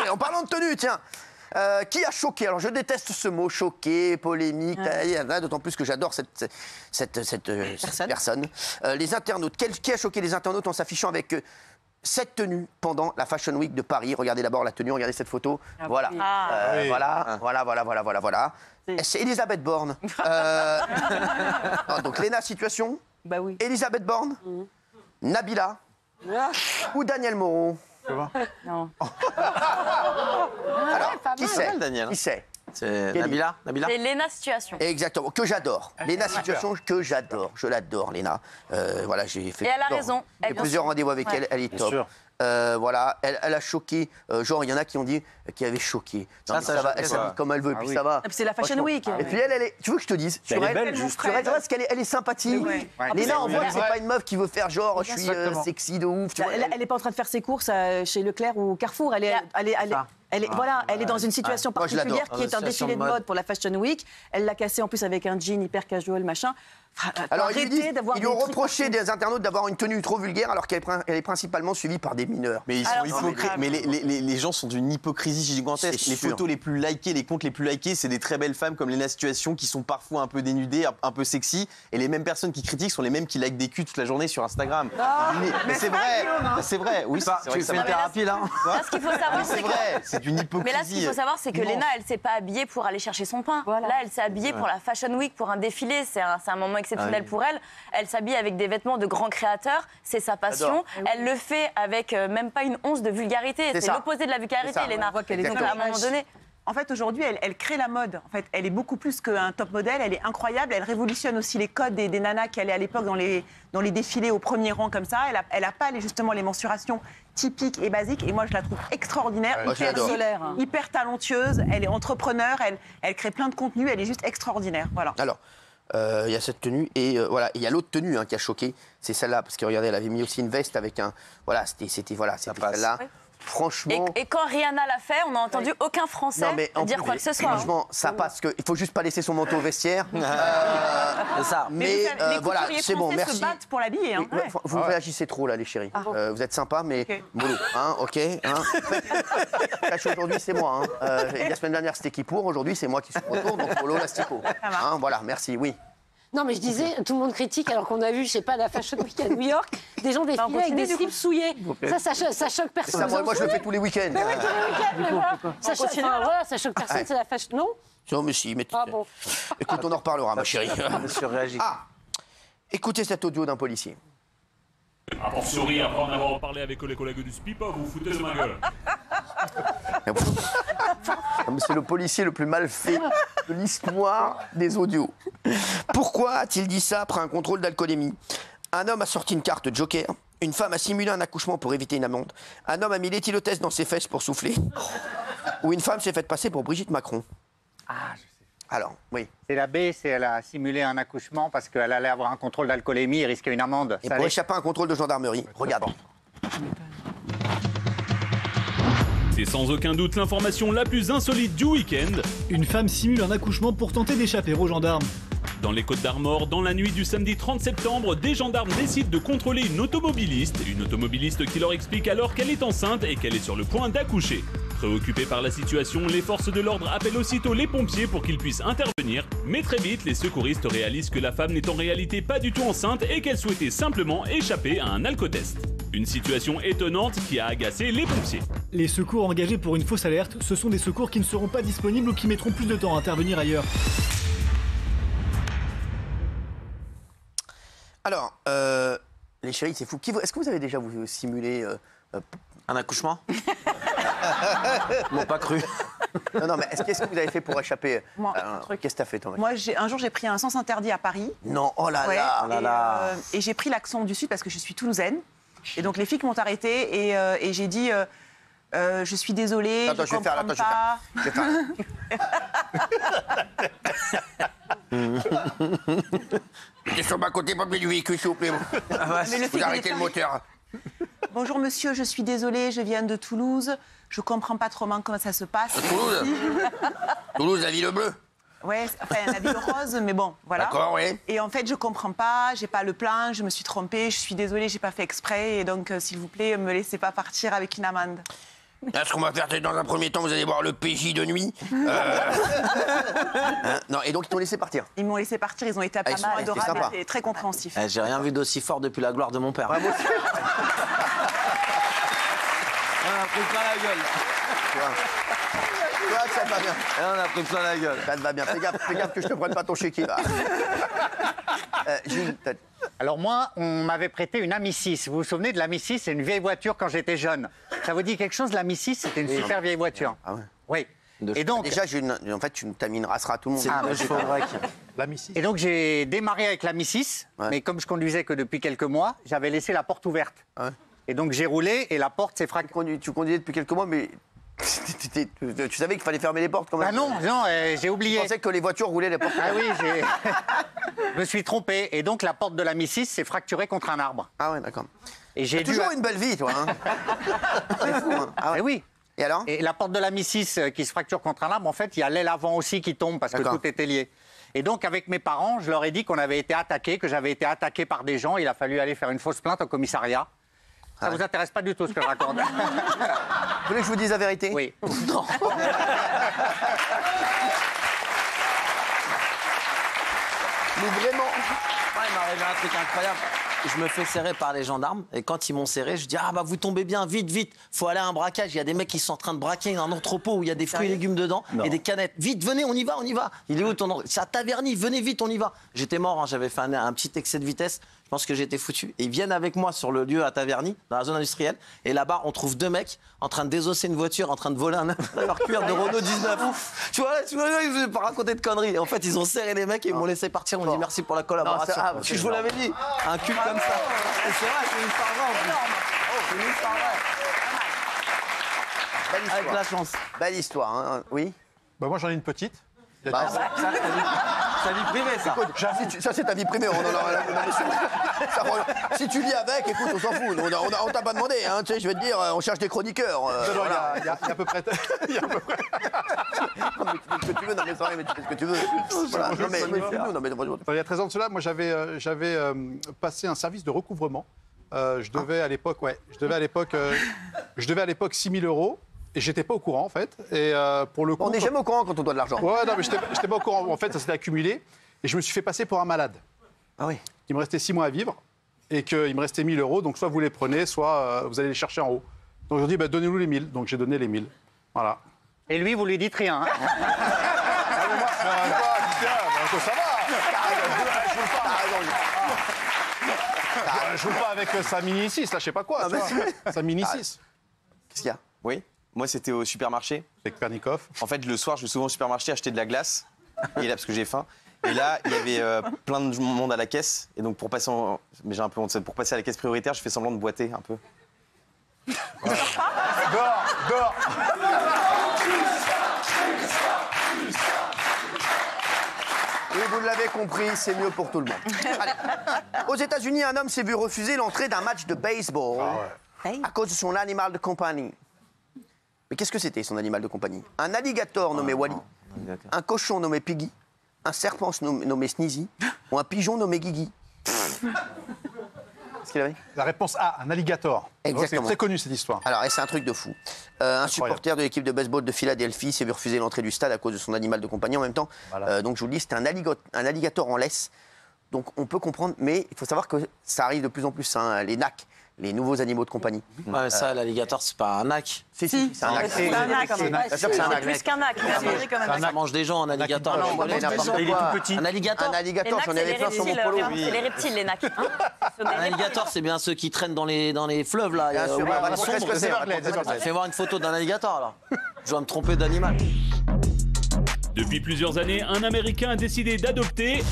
En parlant de tenue, tiens. Qui a choqué? Alors je déteste ce mot, choqué, polémique, d'autant plus que j'adore cette personne. Les internautes, qui a choqué les internautes en s'affichant avec cette tenue pendant la Fashion Week de Paris? Regardez d'abord la tenue, regardez cette photo. Voilà. Voilà. C'est Elisabeth Borne. Donc Léna, situation. Bah oui. Elisabeth Borne, Nabila ou Daniel Moreau? Non. Alors, qui c'est? Daniel. Qui c'est? C'est Nabila. C'est Léna Situation. Exactement, que j'adore. Léna Situation, que j'adore. Je l'adore, Léna. Voilà, j'ai fait. Et elle a raison. J'ai plusieurs rendez-vous avec elle, elle est top. Sûr. Voilà, elle a choqué. Genre, il y en a qui ont dit qu'elle avait choqué. Non, ça va, elle s'habille comme elle veut, puis ça va. C'est la Fashion Week. Et puis elle est. Tu veux que je te dise? Sur elle, parce qu'elle est sympathique. Léna, on voit que c'est pas une meuf qui veut faire genre, je suis sexy de ouf. Elle est pas en train de faire ses courses chez Leclerc ou Carrefour. Elle est dans une situation particulière qui est un défilé de mode pour la Fashion Week. Elle l'a cassé en plus avec un jean hyper casual, machin. Alors, ils lui ont reproché des internautes d'avoir une tenue trop vulgaire alors qu'elle est principalement suivie par des mineurs. Mais ils sont hypocrites. Mais les gens sont d'une hypocrisie gigantesque. Les photos les plus likées, les comptes les plus likés, c'est des très belles femmes comme Léna Situation qui sont parfois un peu dénudées, un peu sexy. Et les mêmes personnes qui critiquent sont les mêmes qui likent des culs toute la journée sur Instagram. Mais c'est vrai. C'est vrai. Oui, tu fais une thérapie là. Ce qu'il faut savoir, c'est vrai. C'est une hypocrisie. Mais là, ce qu'il faut savoir, c'est que Léna, elle s'est pas habillée pour aller chercher son pain. Là, elle s'est habillée pour la Fashion Week, pour un défilé. C'est un moment exceptionnel pour elle. Elle s'habille avec des vêtements de grands créateurs. C'est sa passion. Elle le fait avec même pas une once de vulgarité. C'est l'opposé de la vulgarité, Léna. Donc, à un moment donné. En fait, aujourd'hui, elle crée la mode. En fait, elle est beaucoup plus qu'un top modèle. Elle est incroyable. Elle révolutionne aussi les codes des nanas qui allaient à l'époque dans les défilés au premier rang comme ça. Elle a pas justement les mensurations typiques et basiques. Et moi, je la trouve extraordinaire, hyper talentueuse. Elle est entrepreneur. Elle crée plein de contenus. Elle est juste extraordinaire. Voilà. Alors, il y a cette tenue et voilà, il y a l'autre tenue qui a choqué. C'est celle-là parce que regardez, elle avait mis aussi une veste avec un. Voilà, c'était celle-là. Oui. Franchement. Et quand Rihanna l'a fait, on n'a entendu aucun Français dire quoi que ce soit. Franchement, ça passe. Il faut juste pas laisser son manteau au vestiaire. C'est ça. Mais voilà, c'est bon, merci. Se battent pour l'habiller. Hein. Vous réagissez trop là, les chéris. Vous êtes sympas, mais boulot. Ok. Aujourd'hui, c'est moi. La semaine dernière, c'était qui pour. Aujourd'hui, c'est moi qui suis retour. Donc, Polo, Lastico. Voilà, merci. Oui. Non, mais je disais, tout le monde critique alors qu'on a vu, je sais pas, la Fashion Week à New York, des gens défiler avec des slips souillés. Ça choque personne. Moi, je le fais tous les week-ends. Mais oui, tous les week-ends, mais voilà. Ça choque personne, c'est la Fashion. Non ? Non, mais si. Mais bon. Écoute, on en reparlera, ma chérie. Monsieur réagit. Écoutez cet audio d'un policier. A fortiori, après en avoir parlé avec les collègues du SPIPA, vous foutez de ma gueule. C'est le policier le plus mal fait de l'histoire des audios. Pourquoi a-t-il dit ça après un contrôle d'alcoolémie? Un homme a sorti une carte Joker. Une femme a simulé un accouchement pour éviter une amende. Un homme a mis l'éthylotest dans ses fesses pour souffler. Ou une femme s'est faite passer pour Brigitte Macron. Ah, je sais. Alors, oui. C'est la B, elle a simulé un accouchement parce qu'elle allait avoir un contrôle d'alcoolémie et risquer une amende. Et pour échapper à un contrôle de gendarmerie. Regarde. C'est sans aucun doute l'information la plus insolite du week-end. Une femme simule un accouchement pour tenter d'échapper aux gendarmes. Dans les Côtes-d'Armor, dans la nuit du samedi 30 septembre, des gendarmes décident de contrôler une automobiliste qui leur explique alors qu'elle est enceinte et qu'elle est sur le point d'accoucher. Préoccupés par la situation, les forces de l'ordre appellent aussitôt les pompiers pour qu'ils puissent intervenir, mais très vite, les secouristes réalisent que la femme n'est en réalité pas du tout enceinte et qu'elle souhaitait simplement échapper à un alcotest. Une situation étonnante qui a agacé les pompiers. Les secours engagés pour une fausse alerte, ce sont des secours qui ne seront pas disponibles ou qui mettront plus de temps à intervenir ailleurs. Alors, les chéris, c'est fou. Est-ce que vous avez déjà simulé un accouchement? M'ont pas cru. Non, mais qu'est-ce que vous avez fait pour échapper? Qu'est-ce que t'as fait, toi? Moi, un jour, j'ai pris un sens interdit à Paris. Non, oh là là. Et j'ai pris l'accent du Sud parce que je suis toulousaine. Et donc, les flics m'ont arrêtée et j'ai dit... je suis désolée, je comprends pas. T'es sur ma côté, pas du véhicule, s'il vous plaît. Vous arrêtez le moteur. Bonjour monsieur, je suis désolée, je viens de Toulouse. Je comprends pas trop comment ça se passe. Toulouse Toulouse, la ville bleue. Ouais, enfin la ville rose, mais bon, voilà. D'accord, oui. Et en fait, je comprends pas, j'ai pas le plein, je me suis trompée, je suis désolée, j'ai pas fait exprès. Et donc, s'il vous plaît, me laissez pas partir avec une amende. Là, ce qu'on va faire, c'est dans un premier temps, vous allez voir le PJ de nuit. Non, et donc ils t'ont laissé partir. Ils m'ont laissé partir, ils ont été absolument adorables, et très compréhensifs. J'ai rien vu d'aussi fort depuis la gloire de mon père. Bravo. On a pris plein la gueule. Tu vois que ça te va bien. On a pris plein la gueule. Ça te va bien. Fais gaffe que je te prenne pas ton chéquier. Gilles, alors moi, on m'avait prêté une Ami 6. Vous vous souvenez de l'Ami 6? C'est une vieille voiture quand j'étais jeune. Ça vous dit quelque chose, l'Ami 6? C'était une super vieille voiture. Ah ouais. Oui. Et donc, déjà, en fait, tu t'as mis une rassera à tout le monde. L'Ami 6. Et donc j'ai démarré avec l'Ami 6, mais comme je conduisais que depuis quelques mois, j'avais laissé la porte ouverte. Ouais. Et donc j'ai roulé et la porte s'est fracturée. Tu conduisais depuis quelques mois, mais tu savais qu'il fallait fermer les portes quand même. Ah non, j'ai oublié. Je pensais que les voitures roulaient les portes. Ah oui, je me suis trompé. Et donc la porte de l'Ami 6 s'est fracturée contre un arbre. Ah ouais, d'accord. Et j'ai toujours une belle vie, toi. Hein. C'est fou, hein. Ah ouais. Oui. Et alors? Et la porte de l'Ami 6 qui se fracture contre un arbre, en fait, il y a l'aile avant aussi qui tombe parce que tout était lié. Et donc, avec mes parents, je leur ai dit qu'on avait été attaqués, que j'avais été attaqué par des gens. Il a fallu aller faire une fausse plainte au commissariat. Ça vous intéresse pas du tout ce que je raconte. Vous voulez que je vous dise la vérité? Oui. Non. Mais vraiment. Ouais, il m'est arrivé un truc incroyable. Je me fais serrer par les gendarmes et quand ils m'ont serré, je dis ah bah vous tombez bien, vite, vite, faut aller à un braquage. Il y a des mecs qui sont en train de braquer un entrepôt où il y a des fruits et légumes dedans et des canettes. Vite, venez, on y va, on y va. Il est où ton C'est à Taverny, venez vite, on y va. J'étais mort, hein, j'avais fait un petit excès de vitesse. Je pense que j'étais foutu. Et ils viennent avec moi sur le lieu à Taverny, dans la zone industrielle. Et là-bas, on trouve deux mecs en train de désosser une voiture, en train de voler un intérieur cuir de Renault 19. Tu vois, ils ne vais pas raconter de conneries. Et en fait, ils ont serré les mecs et ils m'ont laissé partir. On dit merci pour la collaboration. Parce que je vous l'avais dit, un cul comme ça. Et c'est vrai, c'est une histoire vraie. C'est une histoire vraie. Belle histoire. Avec la chance. Belle histoire, hein. Oui. Bah moi, j'en ai une petite. Bah, ça, c'est ta vie privée, ça. Écoute, ça, c'est ta vie privée. Si tu vis avec, écoute, on s'en fout. On t'a pas demandé. Hein, tu sais, je vais te dire, on cherche des chroniqueurs. Il y a à peu près. Non, mais tu fais ce que tu veux. Non, mais mais tu fais ce que tu veux. Voilà. Il y a 13 ans de cela, moi, j'avais passé un service de recouvrement. Je devais à l'époque 6 000 €. Et j'étais pas au courant, en fait. Et pour le coup, on n'est jamais au courant quand on doit de l'argent. Ouais, non, mais j'étais pas au courant. En fait, ça s'était accumulé. Et je me suis fait passer pour un malade. Ah oui. Il me restait 6 mois à vivre. Et qu'il me restait 1 000 €. Donc, soit vous les prenez, soit vous allez les chercher en haut. Donc, je dis, bah, donnez-nous les 1 000. Donc, j'ai donné les 1 000. Voilà. Et lui, vous lui dites rien. Hein. Ça va. Je joue pas avec sa Mini 6, là, je sais pas quoi. Sa Mini 6. Qu'est-ce qu'il y a? Oui. Moi, c'était au supermarché. Avec Pernikov. En fait, le soir, je vais souvent au supermarché acheter de la glace. Et là, parce que j'ai faim. Et là, il y avait plein de monde à la caisse. Et donc, pour passer mais j'ai un peu honte. Pour passer à la caisse prioritaire, je fais semblant de boiter un peu. Dehors. Et vous l'avez compris, c'est mieux pour tout le monde. Allez. Aux États-Unis, un homme s'est vu refuser l'entrée d'un match de baseball à cause de son animal de compagnie. Mais qu'est-ce que c'était, son animal de compagnie? Un alligator nommé Wally, un cochon nommé Piggy, un serpent nommé Sneezy ou un pigeon nommé Guigui. Qu'est-ce qu'il avait? La réponse A, un alligator. Exactement. C'est très connu, cette histoire. Alors, et c'est un truc de fou. Un supporter de l'équipe de baseball de Philadelphie s'est vu refuser l'entrée du stade à cause de son animal de compagnie. En même temps, donc je vous le dis, c'était un alligator en laisse. Donc on peut comprendre, mais il faut savoir que ça arrive de plus en plus, hein, les NAC, les nouveaux animaux de compagnie. Ouais, ça, l'alligator, c'est pas un NAC. Si, c'est un NAC. C'est un NAC. C'est plus qu'un NAC. Ça mange des gens, un alligator. Il est tout petit. Un alligator. Un alligator, j'en avais plein sur mon polo. C'est les reptiles, les NAC. Un alligator, c'est bien ceux qui traînent dans les fleuves, là. Bien sûr, Fais voir une photo d'un alligator, là. Je dois me tromper d'animal. Depuis plusieurs années, un Américain a décidé d'adopter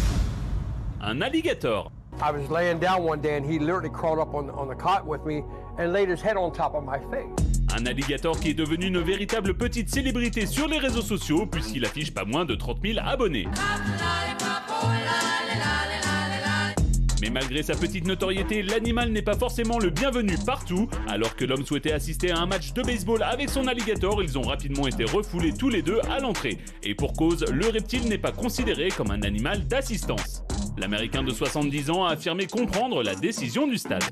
un alligator. I was laying down one day and he literally crawled up on the cot with me and laid his head on top of my face. Un alligator qui est devenu une véritable petite célébrité sur les réseaux sociaux puisqu'il affiche pas moins de 30 000 abonnés. Mais malgré sa petite notoriété, l'animal n'est pas forcément le bienvenu partout. Alors que l'homme souhaitait assister à un match de baseball avec son alligator, ils ont rapidement été refoulés tous les deux à l'entrée. Et pour cause, le reptile n'est pas considéré comme un animal d'assistance. L'Américain de 70 ans a affirmé comprendre la décision du stade.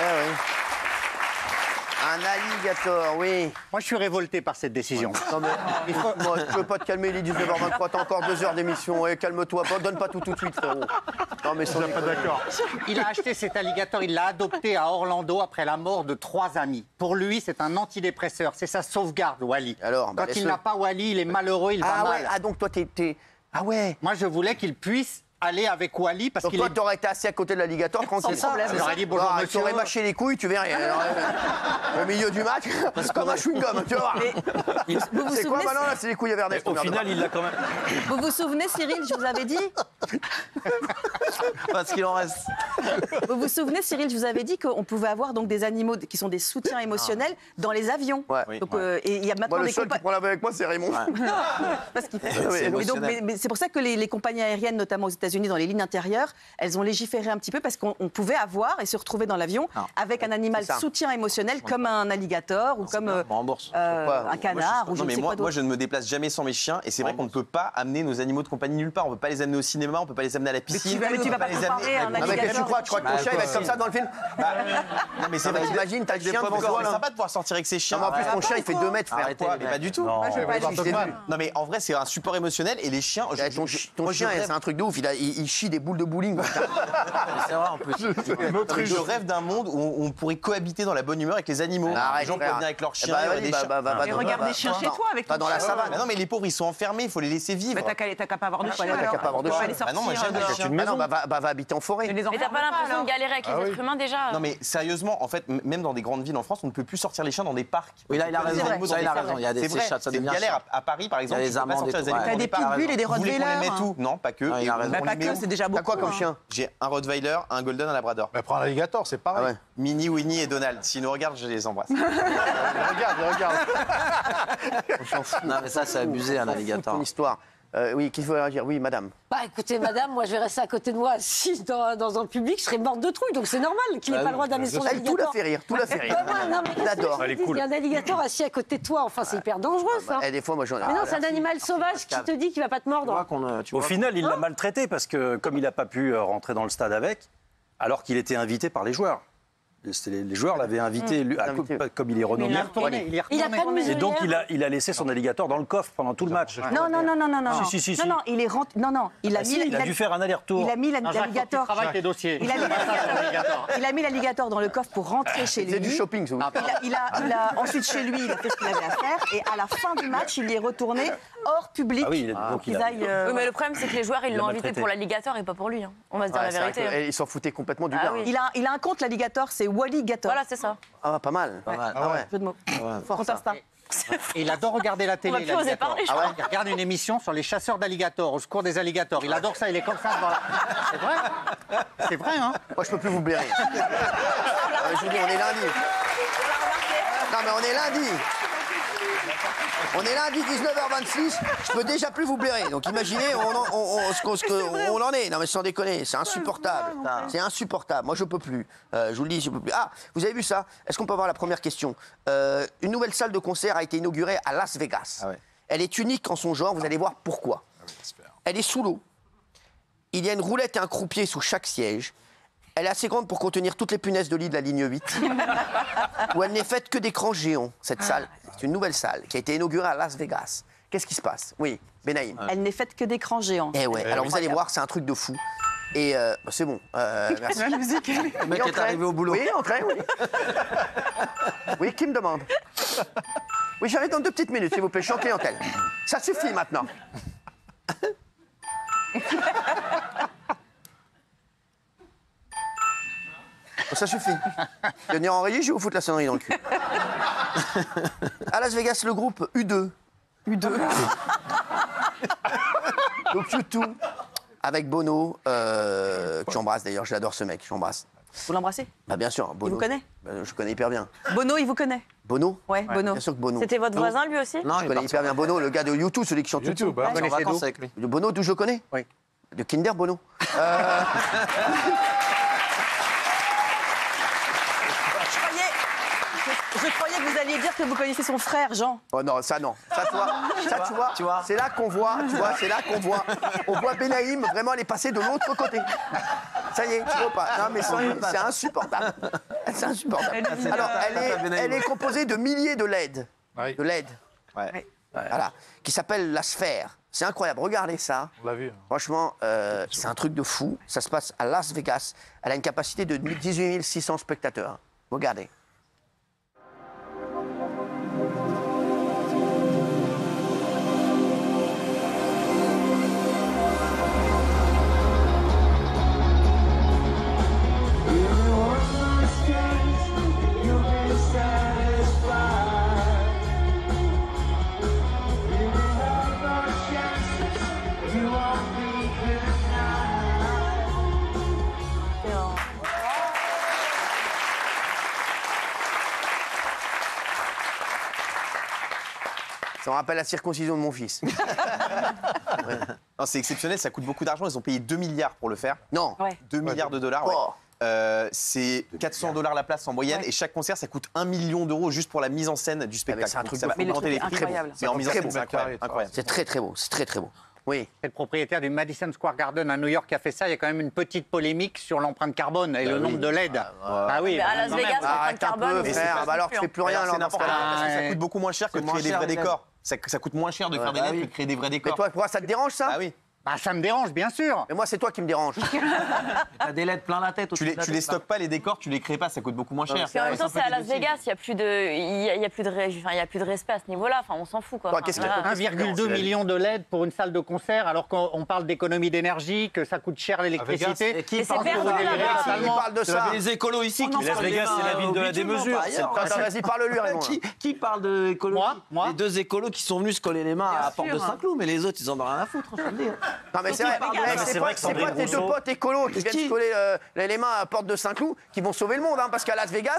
oui. Un alligator, oui. Moi, je suis révolté par cette décision. Non, mais moi, je peux pas te calmer, il est 19h23, t'as encore 2 heures d'émission. Calme-toi, donne pas tout de suite, frérot. Non, mais on n'est pas d'accord. Il a acheté cet alligator, il l'a adopté à Orlando après la mort de 3 amis. Pour lui, c'est un antidépresseur, c'est sa sauvegarde, Wally. Alors, quand il n'a pas Wally, il est malheureux, il va mal. Ah, donc toi, t'es... Ah ouais. Moi, je voulais qu'il puisse aller avec Wally parce donc qu'il toi, t'aurais été assis à côté de l'alligator quand c'est ça. J'aurais dit bonjour, monsieur. Tu aurais mâché les couilles, tu verrais. Au milieu du match, comme un chewing-gum, tu vas voir. C'est quoi maintenant là? C'est les couilles à Vernet. Au final, il l'a quand même. Vous vous souvenez, Cyril, je vous avais dit Parce qu'il en reste. Vous vous souvenez, Cyril, je vous avais dit qu'on pouvait avoir donc des animaux qui sont des soutiens émotionnels dans les avions. Ouais. Donc, et il y a maintenant moi, le seul qui prend la main avec moi, c'est Raymond. Parce qu'il fait. Mais c'est pour ça que les compagnies aériennes, notamment aux États-Unis, dans les lignes intérieures, elles ont légiféré un petit peu parce qu'on pouvait avoir et se retrouver dans l'avion avec un animal soutien émotionnel comme un alligator ou comme un canard. Non, mais moi, je ne me déplace jamais sans mes chiens et c'est vrai qu'on ne peut pas amener nos animaux de compagnie nulle part. On ne peut pas les amener au cinéma, on ne peut pas les amener à la piscine. Mais tu vas pas comparer un alligator. Tu crois que ton chien va être comme ça dans le film? Non, mais c'est vrai, t'imagines, t'as le chien devant toi. C'est sympa de pouvoir sortir avec ses chiens. En plus, ton chien, il fait 2 mètres, frère. Mais pas du tout. Non, mais en vrai, c'est un support émotionnel et les chiens. Ton chien, c'est un truc de ouf. Il chie des boules de bowling. C'est vrai en plus. Je rêve d'un monde où on pourrait cohabiter dans la bonne humeur avec les animaux. Les gens peuvent venir avec leurs chiens. Et regarde des chiens chez toi avec ton chien. Dans la savane. Non, mais les pauvres, ils sont enfermés, il faut les laisser vivre. Mais t'as qu'à pas avoir de chien. T'as qu'à pas avoir de chien. Non, moi j'aime les chiens. Va habiter en forêt. Mais t'as pas l'impression de galérer avec les êtres humains déjà? Non, mais sérieusement, en fait, même dans des grandes villes en France, on ne peut plus sortir les chiens dans des parcs. Oui, là, il a raison. Il a raison. Il y a des chats, ça devient une galère. À Paris, par exemple, il y a des amendes. T'as des pitbulls et des rottweilers. On les met tout. Non, pas que. Pas que, c'est déjà beaucoup. T'as quoi comme chien? J'ai un Rottweiler, un Golden, un Labrador. Prends un alligator, c'est pareil. Minnie, Winnie et Donald. S'ils nous regardent, je les embrasse. Regarde. On s'en fout. Non, mais ça, c'est abusé, un alligator. Une histoire. Oui, qu'est-ce qu'il faut dire? Oui, madame. Bah écoutez, madame, moi je vais rester à côté de moi, assise dans un public, je serais morte de trouille, donc c'est normal qu'il n'ait pas le droit d'amener son alligator. Tout la fait rire, tout la fait rire. Non, mais j'adore. il y a un alligator assis à côté de toi, enfin c'est hyper dangereux ça. Et des fois, moi j'en ai. Mais non, c'est un animal sauvage qui te dit qu'il va pas te mordre. Au final, il l'a maltraité parce que comme il n'a pas pu rentrer dans le stade avec, alors qu'il était invité par les joueurs. Les joueurs l'avaient invité, comme il est renommé. Il a pas de muselière. Et donc il a laissé son alligator dans le coffre pendant tout le match. Non. Si. Non, il est rentré. Non, il a mis. Il a dû faire un aller-retour. Il a mis l'alligator. Travaille tes dossiers. Il a mis l'alligator dans le coffre pour rentrer chez lui. C'est du shopping, ça. Il a ensuite chez lui, il a fait ce qu'il avait à faire et à la fin du match, il y est retourné hors public. Ah oui, donc Oui, mais le problème c'est que les joueurs ils l'ont invité pour l'alligateur et pas pour lui. On va se dire la vérité. Ils s'en foutaient complètement du gars. Il a un compte l'alligator, c'est Wally Gator. Voilà, c'est ça. Ah, pas mal. Ah ouais. Jeu de mots. Fort Insta. Et il adore regarder la télé. On va plus oser parler, je Il regarde une émission sur les chasseurs d'alligators, au secours des alligators. Il adore ça, il est comme ça. C'est vrai. C'est vrai, hein. Moi, je peux plus vous blairer. Je vous dis, on est lundi. Non, mais on est lundi. On est lundi, 19h26, je peux déjà plus vous blairer. Donc imaginez, on en est. Non mais sans déconner, c'est insupportable. C'est insupportable. Moi je peux plus. Je vous le dis, je peux plus. Ah, vous avez vu ça? Est-ce qu'on peut avoir la première question? Une nouvelle salle de concert a été inaugurée à Las Vegas. Elle est unique en son genre, vous allez voir pourquoi. Elle est sous l'eau. Il y a une roulette et un croupier sous chaque siège. Elle est assez grande pour contenir toutes les punaises de lit de la ligne 8. Où elle n'est faite que d'écrans géants, cette salle. C'est une nouvelle salle qui a été inaugurée à Las Vegas. Qu'est-ce qui se passe? Oui, Benaïm. Elle n'est faite que d'écrans géants. Eh ouais, alors vous allez voir, c'est un truc de fou. Et c'est bon, merci. La musique. Le mec est arrivé au boulot. Oui, entrez, oui. Oui, qui me demande? Oui, j'arrive dans 2 petites minutes, s'il vous plaît, je suis en clientèle. Ça suffit maintenant. Ça suffit. Je vais venir en régie, je vais vous foutre la sonnerie dans le cul. À Las Vegas, le groupe U2. Donc U2, avec Bono, que j'embrasse d'ailleurs, j'adore ce mec, j'embrasse. Vous l'embrassez? Bah bien sûr, Bono. Il vous connaît? Je connais hyper bien. Bono, il vous connaît? Bono? Ouais, Bono. Bien sûr que Bono. C'était votre voisin lui aussi? Non, je connais hyper bien Bono, le gars de U2, celui qui chante YouTube. Vous êtes en vacances avec lui. De Bono, d'où je le connais? Oui. De Kinder Bono. Je croyais que vous alliez dire que vous connaissiez son frère, Jean. Oh non, ça non. Ça, tu vois, c'est là qu'on voit, on voit Benaïm, vraiment, elle est passée de l'autre côté. Ça y est, tu veux pas. Non, mais c'est insupportable. C'est insupportable. Alors, elle est composée de milliers de LED. Oui. De LED. Ouais. Voilà. Qui s'appelle la sphère. C'est incroyable. Regardez ça. On l'a vu. Franchement, c'est un truc de fou. Ça se passe à Las Vegas. Elle a une capacité de 18 600 spectateurs. Regardez. Ça me rappelle la circoncision de mon fils. Ouais. Non, c'est exceptionnel, ça coûte beaucoup d'argent. Ils ont payé 2 milliards pour le faire. Non. 2 milliards de dollars. Oh. Ouais. C'est 400 $ la place en moyenne et chaque concert ça coûte 1 million d'euros juste pour la mise en scène du spectacle. C'est un truc ça va augmenter les prix. incroyable. Mais en mise en scène, c'est incroyable. incroyable. C'est très très beau. C'est très très beau. Oui. C'est le propriétaire du Madison Square Garden à New York qui a fait ça. Il y a quand même une petite polémique sur l'empreinte carbone et le nombre de LED. Ah oui, à Las Vegas, l'empreinte carbone. Frère, alors tu fais plus rien. C'est n'importe quoi. Parce que ça coûte beaucoup moins cher que de créer des vrais décors. Ça coûte moins cher de faire des LED que de créer des vrais décors. Mais toi, ça te dérange ça? Ah oui. Bah, ça me dérange, bien sûr. Mais moi, c'est toi qui me dérange. T'as des LED plein la tête. Tu les stockes pas, les décors, tu les crées pas, ça coûte beaucoup moins cher. En même temps, c'est à Las Vegas, il n'y a plus de respect à ce niveau-là. Enfin, on s'en fout, quoi. Toi, qu'est-ce que 1,2 million de LED pour une salle de concert, alors qu'on parle d'économie d'énergie, que ça coûte cher l'électricité. Et c'est personne là-bas. Qui parle de ça? Les écolos ici qui Las Vegas, c'est la ville de la démesure. Vas-y, parle-lui, Raymond. Qui parle d'écologie? Moi. Les deux écolos qui sont venus se coller les mains à la porte de Saint-Cloud, mais les autres, ils en ont rien à foutre, je veux dire. Non, mais c'est vrai. C'est pas tes deux potes écolos qui viennent se coller les mains à la porte de Saint-Cloud qui vont sauver le monde, hein, parce qu'à Las Vegas,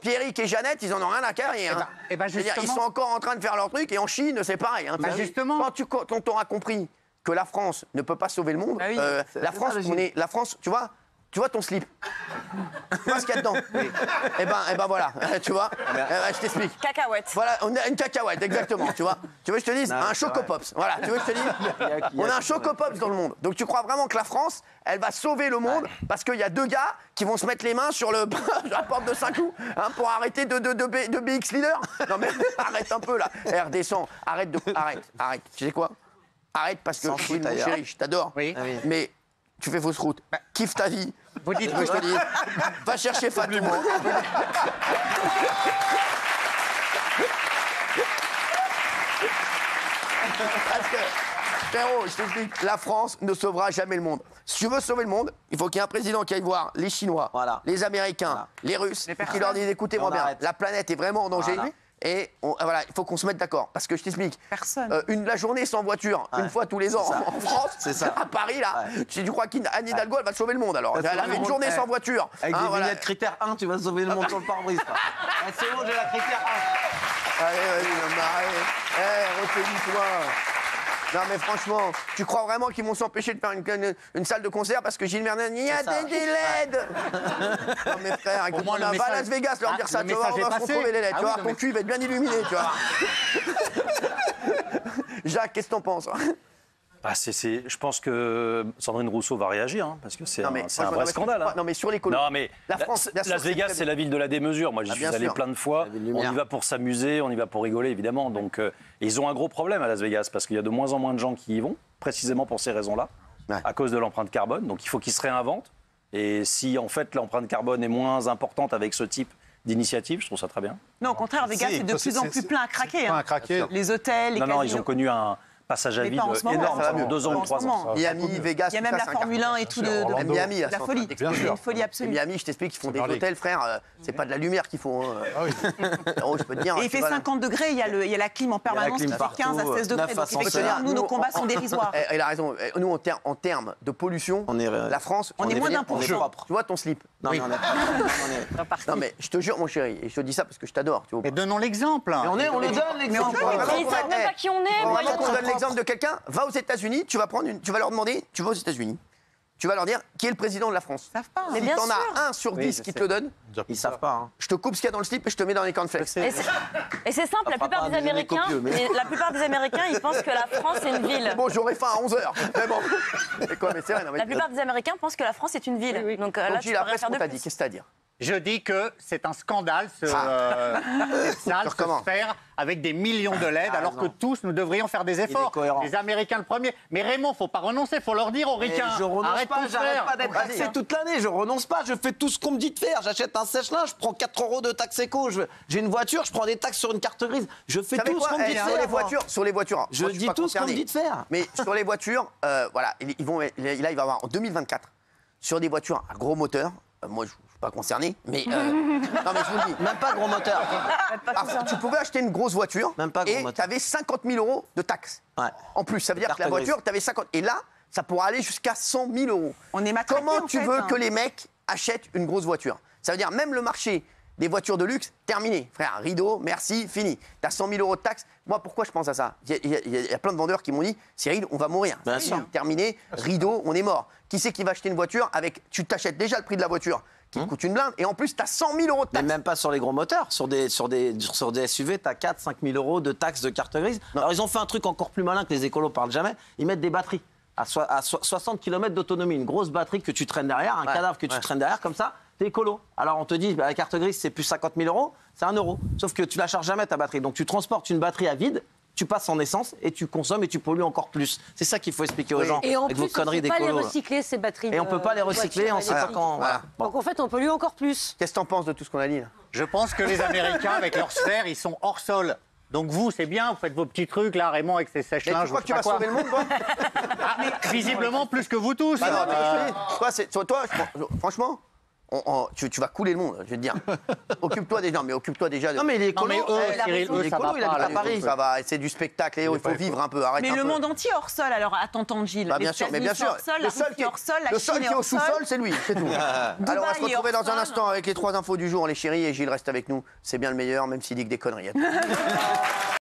Pierrick et Jeannette, ils en ont rien à carrer. Hein. Ils sont encore en train de faire leur truc, et en Chine, c'est pareil. Hein. Justement. Quand on aura compris que la France ne peut pas sauver le monde, la France, tu vois ton slip. Tu vois ce qu'il y a dedans. Eh ben voilà, tu vois. Je t'explique. Cacahuète. Voilà, on a une cacahuète, exactement, tu vois. Tu veux que je te dise? Un Choco-Pops. Voilà, tu veux que je te dise? On a un Choco-Pops dans le monde. Donc tu crois vraiment que la France, elle va sauver le monde parce qu'il y a deux gars qui vont se mettre les mains sur la porte de Saint-Cloud pour arrêter de BX Leader? Non mais arrête un peu là. Redescends. Arrête. Tu sais quoi? Arrête parce que mon chéri, je t'adore. Oui. Mais tu fais fausse route. Kiffe ta vie. Vous dites que je te dis. Va chercher Fatou. Parce que, frérot, je t'explique, la France ne sauvera jamais le monde. Si tu veux sauver le monde, il faut qu'il y ait un président qui aille voir les Chinois, les Américains, les Russes, qui leur disent écoutez-moi bien, la planète est vraiment en danger. Et voilà, il faut qu'on se mette d'accord. Parce que je t'explique. La journée sans voiture, une fois tous les ans en France, à Paris, là, tu crois qu'Anne Hidalgo, elle va sauver le monde alors? Elle a fait une journée sans voiture. Avec des lunettes critère 1, tu vas sauver le monde sur le pare-brise. C'est bon, j'ai la critère 1. Allez, vas-y, retiens-toi. Non mais franchement, tu crois vraiment qu'ils vont s'empêcher de faire une salle de concert parce que Gilles Merden, il y a des LED? Non mais frère, écoute, on va à Las Vegas leur dire ça, tu vois, on va se retrouver les LED, tu vois, ton cul va être bien illuminé, tu vois. Jacques, qu'est-ce que t'en penses? Je pense que Sandrine Rousseau va réagir, hein, parce que c'est un vrai scandale. Hein. Non, mais sur l'écologie. Non, mais Las Vegas, c'est la ville de la démesure. Moi, j'y suis allé plein de fois. On y va pour s'amuser, on y va pour rigoler, évidemment. Donc, ils ont un gros problème à Las Vegas, parce qu'il y a de moins en moins de gens qui y vont, précisément pour ces raisons-là, à cause de l'empreinte carbone. Donc, il faut qu'ils se réinventent. Et si, en fait, l'empreinte carbone est moins importante avec ce type d'initiative, je trouve ça très bien. Non, au contraire, Vegas, c'est de plus en plus plein à craquer. Les hôtels, les casinos. Non, ils ont connu un passage à vide énorme, pendant 2 ans ou 3 ans. Miami, Vegas, il y a même la Formule 1 et tout de Miami, la folie. C'est une folie absolue. Miami, je t'explique, ils font des hôtels, frère. C'est pas de la lumière qu'ils font. Je peux te dire. Et il fait 50 degrés, il y a la clim en permanence qui fait 15 à 16 degrés. Donc effectivement, nous, nos combats sont dérisoires. Elle a raison. Nous, en termes de pollution, la France, on est moins d'un pour cent. Tu vois ton slip? Non, mais je te jure, mon chéri, et je te dis ça parce que je t'adore. Mais donnons l'exemple. On les donne l'exemple. Ils savent même pas qui on est. Vraiment qu'on donne l'exemple de quelqu'un. Va aux États-Unis, tu vas leur demander, tu vas aux États-Unis, tu vas leur dire qui est le président de la France. Ils savent pas. Mais Si bien t'en sûr. as 1 sur 10 qui te le donne, Ils savent pas. Hein. je te coupe ce qu'il y a dans le slip et je te mets dans les cornflakes. Et c'est simple, la plupart des Américains, ils pensent que la France est une ville. Bon, j'aurais faim à 11h. Mais bon. Mais quoi, mais c'est vrai, non, mais... La plupart des Américains pensent que la France est une ville. Oui. Donc là, tu la pourrais presse, faire on de t'a dit, plus. qu'est-ce que t'as à dire? Je dis que c'est un scandale, cette salle, cette sphère, avec des millions de LED, alors que tous, nous devrions faire des efforts. Les Américains le premier. Mais Raymond, faut pas renoncer, faut leur dire aux ricains. Je renonce arrête pas, ton j'arrête frère. pas d'être taxé toute l'année, je renonce pas, je fais tout ce qu'on me dit de faire. J'achète un sèche-linge, je prends 4 € de taxe éco, j'ai une voiture, je prends des taxes sur une carte grise. Je fais tout ce qu'on me dit de faire. Sur les voitures, je dis tout ce qu'on me dit de faire. Mais sur les voitures, voilà, là, il va y avoir en 2024, sur des voitures à gros moteur, moi je ne suis pas concerné, mais non mais je vous le dis, même pas gros moteur. Tu pouvais acheter une grosse voiture même pas gros et tu avais 50 000 € de taxes. Ouais. En plus, ça veut dire que la voiture, tu avais 50. Et là, ça pourra aller jusqu'à 100 000 €. Comment tu veux que les mecs achètent une grosse voiture? Ça veut dire même le marché des voitures de luxe, terminé. Frère, rideau, merci, fini. Tu as 100 000 € de taxes. Moi, pourquoi je pense à ça? Il y a plein de vendeurs qui m'ont dit, Cyril, on va mourir. Bien sûr. Terminé, rideau, on est mort. Qui c'est qui va acheter une voiture avec... Tu t'achètes déjà le prix de la voiture qui coûte une blinde, et en plus, tu as 100 000 € de taxes. Mais même pas sur les gros moteurs. Sur des SUV, tu as 4-5 000 € de taxes de carte grise. Alors, ils ont fait un truc encore plus malin que les écolos parlent jamais. Ils mettent des batteries à 60 km d'autonomie. Une grosse batterie que tu traînes derrière, un cadavre que tu traînes derrière, comme ça, t'es écolo. Alors, on te dit, la carte grise, c'est plus 50 000 €, c'est 1 €. Sauf que tu la charges jamais, ta batterie. Donc, tu transportes une batterie à vide, tu passes en essence et tu consommes et tu pollues encore plus. C'est ça qu'il faut expliquer aux gens. Et en avec plus, vos conneries on ne peut pas les d'écolo. recycler, ces batteries. Et on ne peut pas les recycler, on ne sait pas quand. Voilà. Donc en fait, on pollue encore plus. Qu'est-ce que t'en penses de tout ce qu'on a dit là? Je pense que les Américains, avec leur sphère, ils sont hors sol. Donc vous, c'est bien, vous faites vos petits trucs là, Raymond, avec ses sèche-linges. Tu crois que tu vas sauver le monde, toi? Visiblement plus que vous tous. Bah non, toi, franchement, tu vas couler le monde, je vais te dire. Occupe-toi des gens, mais occupe-toi déjà de... Non, mais les écolos, Cyril, ça va pas à Paris. Ça va, c'est du spectacle, il faut vivre un peu, arrête Mais un le peu. monde entier hors sol, alors à t'entendre Gilles. Bah, bien sûr, mais bien sûr. Le seul qui est au sous-sol, c'est lui, c'est tout. Alors on va se retrouver dans un instant avec les 3 infos du jour, les chéris, et Gilles reste avec nous. C'est bien le meilleur, même s'il dit que des conneries.